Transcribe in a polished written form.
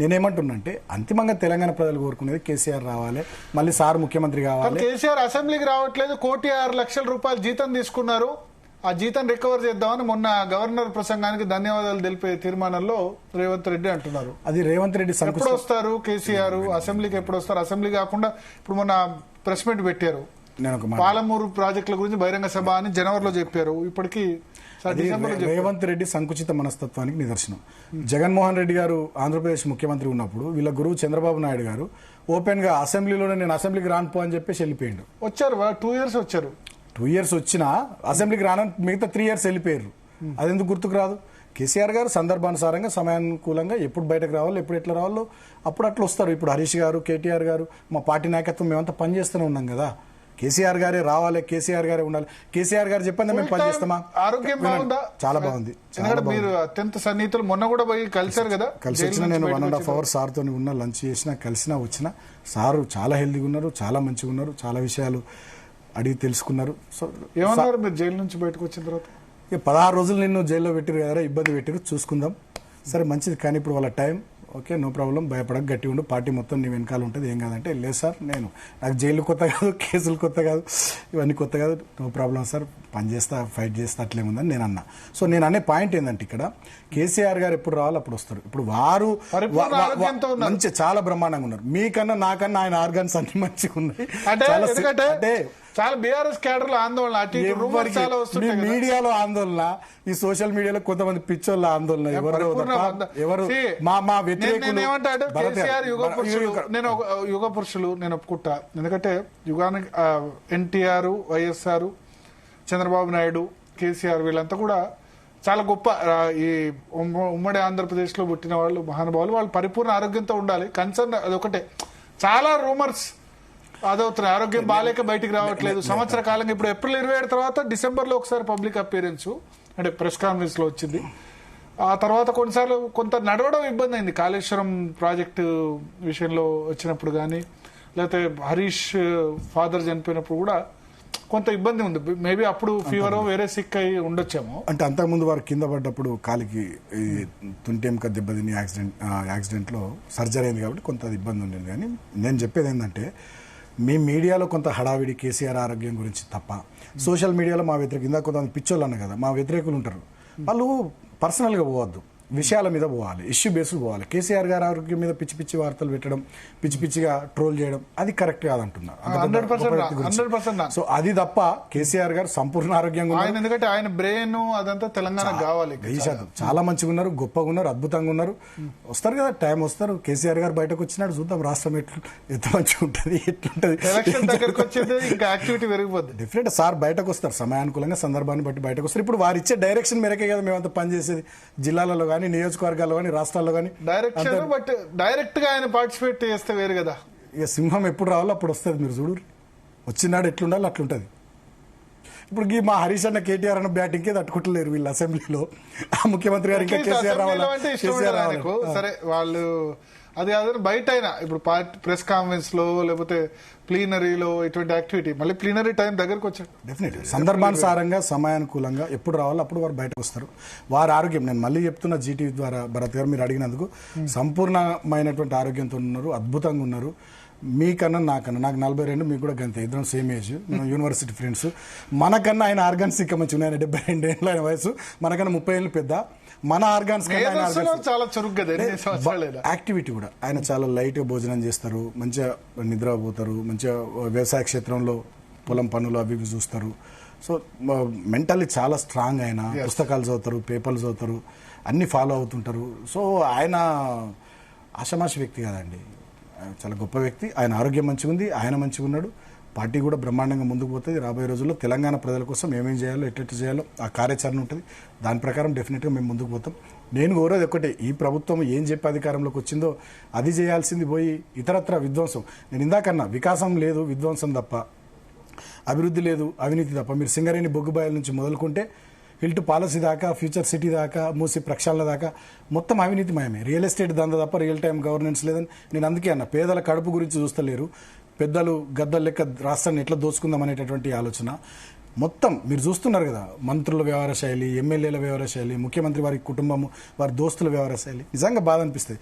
నేనేమంటున్నంటే అంతిమంగా తెలంగాణ ప్రజలు కోరుకునేది కేసీఆర్ రావాలి, మళ్ళీ సార్ ముఖ్యమంత్రి కావాలి. కేసీఆర్ అసెంబ్లీకి రావట్లేదు, 1,06,00,000 రూపాయలు జీతం తీసుకున్నారు, ఆ జీతం రికవర్ చేద్దామని మొన్న గవర్నర్ ప్రసంగానికి ధన్యవాదాలు తెలిపే తీర్మానంలో రేవంత్ రెడ్డి అంటున్నారు. అది రేవంత్ రెడ్డి ఎప్పుడు వస్తారు కేసీఆర్ అసెంబ్లీకి, ఎప్పుడు వస్తారు? అసెంబ్లీ కాకుండా ఇప్పుడు మొన్న ప్రెస్ మీట్ పెట్టారు, పాలమూరు ప్రాజెక్టుల గురించి బహిరంగ సభ అని జనవరిలో చెప్పారు. ఇప్పటికీ రేవంత్ రెడ్డి సంకుచిత మనస్తత్వానికి నిదర్శనం. జగన్మోహన్ రెడ్డి గారు ఆంధ్రప్రదేశ్ ముఖ్యమంత్రి ఉన్నప్పుడు వీళ్ళ గురువు చంద్రబాబు నాయుడు గారు ఓపెన్ గా అసెంబ్లీలోనే నేను అసెంబ్లీకి రానుపో అని చెప్పేసి వెళ్ళిపోయిండు. వచ్చారు 2 years వచ్చారు. 2 years వచ్చినా అసెంబ్లీకి రానని మిగతా 3 years వెళ్ళిపోయారు. అదెందుకు గుర్తుకు రాదు? కేసీఆర్ గారు సందర్భానుసారంగా సమయానుకూలంగా ఎప్పుడు బయటకు రావాలో, ఎప్పుడు ఎట్లా రావాలో అప్పుడు అట్లా వస్తారు. ఇప్పుడు హరీష్ గారు, కేటీఆర్ గారు, మా పార్టీ నాయకత్వం మేమంతా పనిచేస్తూనే ఉన్నాం కదా. కేసీఆర్ గారే రావాలి, కేసీఆర్ గారే ఉండాలి. కేసీఆర్ గారు చెప్పండి మేము పనిచేస్తామా? ఆరోగ్యం బాగుందా? చాలా బాగుంది. మీరు అత్యంత సన్నిహితులు, మొన్న కూడా పోయి కలిసారు కదా. కలిసి వచ్చిన నేను 1.5 hours సార్తో ఉన్నా, లంచ్ చేసినా, కలిసినా వచ్చిన. సారు చాలా హెల్దీగా ఉన్నారు, చాలా మంచిగా ఉన్నారు, చాలా విషయాలు అడిగి తెలుసుకున్నారు. సో ఏమన్నారు మీరు జైలు నుంచి బయటకు వచ్చిన తర్వాత? 16 రోజులు నిన్ను జైల్లో పెట్టారు కదా, ఇబ్బంది పెట్టారు, చూసుకుందాం. సరే మంచిది, కానీ ఇప్పుడు వాళ్ళ టైం ఓకే, నో ప్రాబ్లం, భయపడక గట్టి ఉండు, పార్టీ మొత్తం నీ వెనకాల ఉంటుంది, ఏం కాదంటే. లేదు సార్, నాకు జైలు కొత్త కాదు, కేసులు కొత్త కాదు, ఇవన్నీ కొత్త కాదు, నో ప్రాబ్లం సార్, పని చేస్తా, ఫైట్ చేస్తా, అట్లేముందని నేను అన్నా. సో నేను అనే పాయింట్ ఏంటంటే ఇక్కడ కేసీఆర్ గారు ఎప్పుడు రావాలో అప్పుడు వస్తారు. ఇప్పుడు వారు మంచి చాలా బ్రహ్మాండంగా ఉన్నారు. మీకన్నా నాకన్నా ఆయన ఆర్గాన్స్ అన్ని మంచిగా ఉన్నాయి. అంటే చాలా బీఆర్ఎస్ క్యాడర్ లో ఆందోళన, మీడియాలో ఆందోళన, ఈ సోషల్ మీడియాలో కొంతమంది పిచ్చోళ్ళ ఆందోళన. ఎవరు మా వ్యతిరేకులు, నేను యుగ పురుషులు నేను ఒప్పుకుంటా. ఎందుకంటే యుగానికి ఎన్టీఆర్, వైఎస్ఆర్, చంద్రబాబు నాయుడు, కేసీఆర్ వీళ్ళంతా కూడా చాలా గొప్ప, ఈ ఉమ్మడి ఆంధ్రప్రదేశ్ లో పుట్టిన వాళ్ళు మహానుభావులు. వాళ్ళు పరిపూర్ణ ఆరోగ్యంతో ఉండాలి. కన్సర్న్ అదొకటే. చాలా రూమర్స్ అదవుతున్నాయి, ఆరోగ్యం బాగాలేక బయటికి రావట్లేదు. సంవత్సర కాలంగా ఇప్పుడు ఏప్రిల్ 27 తర్వాత డిసెంబర్లో ఒకసారి పబ్లిక్ అపియరెన్స్ అంటే ప్రెస్ కాన్ఫరెన్స్ లో వచ్చింది. ఆ తర్వాత కొన్నిసార్లు కొంత నడవడం ఇబ్బంది అయింది. కాళేశ్వరం ప్రాజెక్టు విషయంలో వచ్చినప్పుడు కానీ, లేకపోతే హరీష్ ఫాదర్ చనిపోయినప్పుడు కూడా కొంత ఇబ్బంది ఉంది. మేబీ అప్పుడు ఫీవర్ వేరే సిక్ అయి ఉండొచ్చేమో. అంటే అంతకుముందు వారు కింద పడ్డప్పుడు కాలికి తుంటెంక దెబ్బతిని యాక్సిడెంట్ లో సర్జరీ అయింది కాబట్టి కొంత ఇబ్బంది ఉండేది. కానీ నేను చెప్పేది ఏంటంటే, మీ మీడియాలో కొంత హడావిడి కేసీఆర్ ఆరోగ్యం గురించి తప్ప, సోషల్ మీడియాలో మా వ్యతిరేక ఇందాక కొంతమంది పిచ్చోళ్ళు అన్న కదా, మా వ్యతిరేకులు ఉంటారు, వాళ్ళు పర్సనల్గా పోవద్దు, విషయాల మీద పోవాలి, ఇష్యూ బేస్డ్ పోవాలి. కేసీఆర్ గారి ఆరోగ్యం మీద పిచ్చి పిచ్చి వార్తలు పెట్టడం, పిచ్చి పిచ్చిగా ట్రోల్ చేయడం అది కరెక్ట్ కాదంటున్నారు. సో అది తప్ప కేసీఆర్ గారు సంపూర్ణ ఆరోగ్యంగా ఉన్నారు. ఎందుకంటే ఆయన బ్రెయిన్ అదంతా తెలంగాణ కావాలి. చాలా మంచిగా ఉన్నారు, గొప్పగా ఉన్నారు, అద్భుతంగా ఉన్నారు. వస్తారు కదా, టైం వస్తారు. కేసీఆర్ గారు బయటకు వచ్చినాడు, చూద్దాం రాష్ట్రం ఎంత మంచిగా ఉంటుంది, ఎట్లుంటది. యాక్టివిటీ పెరిగిపోద్ది. డెఫినెట్ సార్ బయటకు వస్తారు, సమయానుకూలంగా సందర్భాన్ని బట్టి బయటకు వస్తారు. ఇప్పుడు వారు ఇచ్చే డైరెక్షన్ మేరకే కదా మేమంతా పనిచేసేది. జిల్లాలలో కానీ, నియోజకవర్గాల్లో కానీ, రాష్ట్రాల్లో కానీ డైరెక్ట్ గా ఆయన పార్టిసిపేట్ చేస్తే వేరు కదా. ఇక సింహం ఎప్పుడు రావాలో అప్పుడు వస్తుంది. మీరు చూడు, వచ్చినాడు ఎట్లుండాలో అట్లుంటది. ఇప్పుడు మా హరీష్ అన్న, కేటీఆర్ అన్న బ్యాటింగ్కే తట్టుకుంటలేరు వీళ్ళు అసెంబ్లీలో. ముఖ్యమంత్రి గారు ఇంకా కేసీఆర్ రావాలి. సరే వాళ్ళు అది కాదు, బయట అయినా ఇప్పుడు ప్రెస్ కాన్ఫరెన్స్ లో లేకపోతే ప్లీనరీలో ఇటువంటి యాక్టివిటీ, మళ్ళీ ప్లీనరీ టైం దగ్గరకు వచ్చారు. డెఫినెట్ సందర్భానుసారంగా సమయానుకూలంగా ఎప్పుడు రావాలో అప్పుడు వారు బయటకు వస్తారు. వారి ఆరోగ్యం, నేను మళ్ళీ చెప్తున్నా జీటీవీ ద్వారా భరత్ గారు మీరు అడిగినందుకు, సంపూర్ణమైనటువంటి ఆరోగ్యంతో ఉన్నారు, అద్భుతంగా ఉన్నారు. మీకన్నా నాకన్నా, నాకు 42, మీకు కూడా గంతే, ఇద్దరం సేమ్ ఏజ్, మనం యూనివర్సిటీ ఫ్రెండ్స్. మనకన్నా ఆయన ఆర్గాన్స్ ఇంకా మంచి ఉన్నాయి. 72 ఏళ్ళ ఆయన వయసు, మనకన్నా 30 ఏళ్ళు పెద్ద. మన ఆర్గాన్స్ చాలా చురుగ్గా యాక్టివిటీ కూడా. ఆయన చాలా లైట్ గా భోజనం చేస్తారు, మంచిగా నిద్రపోతారు, మంచిగా వ్యవసాయ క్షేత్రంలో పొలం పనులు అవి చూస్తారు. సో మెంటల్లీ చాలా స్ట్రాంగ్. ఆయన పుస్తకాలు చదువుతారు, పేపర్లు చదువుతారు, అన్ని ఫాలో అవుతుంటారు. సో ఆయన ఆషమాషి వ్యక్తి కాదండి, చాలా గొప్ప వ్యక్తి. ఆయన ఆరోగ్యం మంచిగా ఉంది, ఆయన మంచిగా ఉన్నాడు, పార్టీ కూడా బ్రహ్మాండంగా ముందుకు పోతుంది. రాబోయే రోజుల్లో తెలంగాణ ప్రజల కోసం ఏమేం చేయాలో, ఎట్లెట్ చేయాలో ఆ కార్యాచరణ ఉంటుంది. దాని ప్రకారం డెఫినెట్గా మేము ముందుకు పోతాం. నేను కోరేది ఒకటే, ఈ ప్రభుత్వం ఏం చెప్పి అధికారంలోకి వచ్చిందో అది చేయాల్సింది పోయి ఇతరత్ర విధ్వంసం. నేను ఇందాకన్నా వికాసం లేదు, విధ్వంసం తప్ప, అభివృద్ధి లేదు, అవినీతి తప్ప. మీరు సింగరేణి బొగ్గుబాయల నుంచి మొదలుకుంటే హిల్ట్ పాలసీ దాకా, ఫ్యూచర్ సిటీ దాకా, మూసి ప్రక్షాళన దాకా మొత్తం అవినీతిమయమే. రియల్ ఎస్టేట్ దందా తప్ప రియల్ టైం గవర్నెన్స్ లేదని నేను అందుకే అన్న. పేదల కడుపు గురించి చూస్తలేరు, పెద్దలు గద్దలు లెక్క రాష్ట్రాన్ని ఎట్లా దోచుకుందాం అనేటటువంటి ఆలోచన. మొత్తం మీరు చూస్తున్నారు కదా, మంత్రుల వ్యవహార శైలి, ఎమ్మెల్యేల వ్యవహార శైలి, ముఖ్యమంత్రి వారి కుటుంబము, వారి దోస్తుల వ్యవహార శైలి, నిజంగా బాధ అనిపిస్తుంది.